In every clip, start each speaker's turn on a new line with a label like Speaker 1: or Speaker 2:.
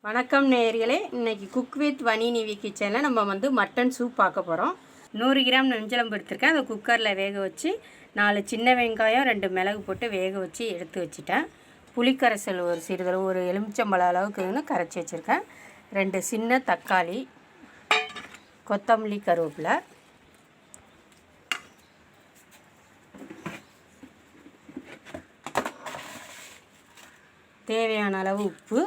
Speaker 1: வணக்கம் நேயர்களே, இன்னைக்கு குக் வித் வனி நிவி கிச்சனில் நம்ம மட்டன் சூப் பார்க்க போகிறோம். 100 கிராம் நெஞ்செலும்பு எடுத்துருக்கேன். அதை குக்கரில் வேக வச்சு 4 சின்ன வெங்காயம் 2 மிளகு போட்டு வேக வச்சு எடுத்து வச்சுட்டேன். புளிக்கரைசல் ஒரு சிறிதளவு ஒரு எலுமிச்சம்பழம் அளவுக்கு கரைச்சி வச்சுருக்கேன். 2 சின்ன தக்காளி, கொத்தமல்லி, கருவேப்பிலை, தேவையான அளவு உப்பு,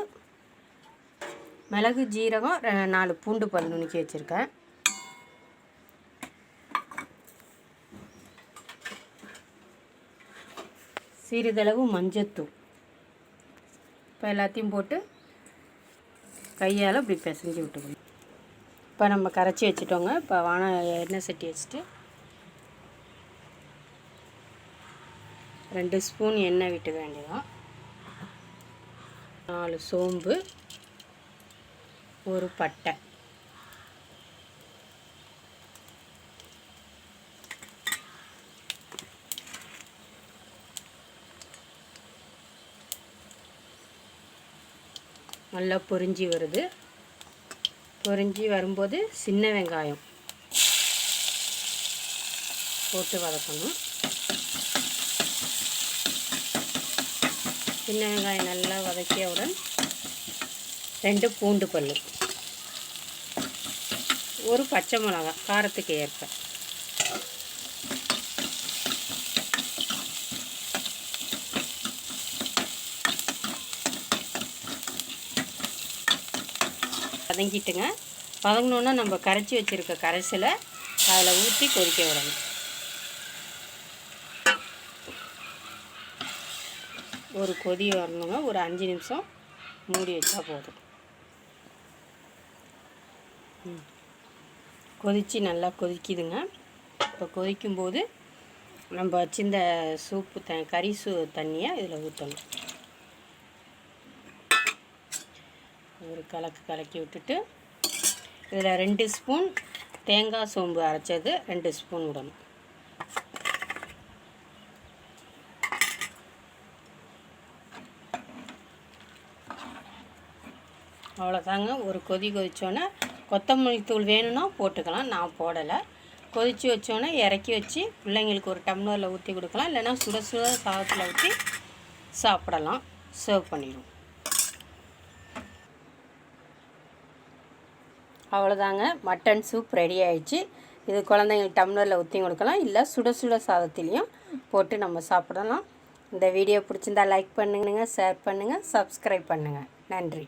Speaker 1: மிளகு, ஜீரகம், 4 பூண்டு பல் நுணுக்கி வச்சுருக்கேன். சிறிதளவு மஞ்சத்தூள். இப்போ எல்லாத்தையும் போட்டு கையால் இப்படி பிசைஞ்சு விட்டுக்கணும். இப்போ நம்ம கரைச்சி வச்சுட்டோங்க. இப்போ எண்ணெய் சட்டி வச்சுட்டு 2 ஸ்பூன் எண்ணெய் விட்டு வேண்டியதான். 4 சோம்பு, ஒரு பட்டை, நல்லா பொரிஞ்சி வருது. பொரிஞ்சி வரும்போது சின்ன வெங்காயம் போட்டு வதக்கணும். சின்ன வெங்காயம் நல்லா வதக்கியவுடன் 2 பூண்டு பல், ஒரு பச்சை மிளகாய் காரத்துக்கு ஏற்ப, வதங்கிட்டுங்க. வதங்கினோன்னா நம்ம கரைச்சி வச்சுருக்க கரைசலை அதில் ஊற்றி கொதிக்க விடணும். ஒரு கொதி வரணுங்க. ஒரு 5 நிமிஷம் மூடி வச்சா போதும். கொதித்து நல்லா கொதிக்குதுங்க. இப்போ கொதிக்கும்போது நம்ம வச்சிருந்த சூப்பு கறி தண்ணியை இதில் ஊற்றணும். ஒரு கலக்கி விட்டுட்டு இதில் 2 ஸ்பூன் தேங்காய் சோம்பு அரைச்சது 2 ஸ்பூன் விடணும். அவ்வளோதாங்க. ஒரு கொதித்தோன்னே கொத்தமல்லி தூள் வேணும்னா போட்டுக்கலாம். நான் போடலை. கொதித்து வச்சோன்னே இறக்கி வச்சு பிள்ளைங்களுக்கு ஒரு டம்ளரில் ஊற்றி கொடுக்கலாம். இல்லைன்னா சுட சுட சாதத்தில் ஊற்றி சாப்பிடலாம். சர்வ் பண்ணிடுவோம். அவ்வளோதாங்க, மட்டன் சூப் ரெடி ஆயிடுச்சு. இது குழந்தைங்களுக்கு டம்ளரில் ஊற்றி கொடுக்கலாம். இல்லை சுட சுட சாதத்துலேயும் போட்டு நம்ம சாப்பிடலாம். இந்த வீடியோ பிடிச்சிருந்தா லைக் பண்ணுங்கள், ஷேர் பண்ணுங்கள், சப்ஸ்கிரைப் பண்ணுங்கள். நன்றி.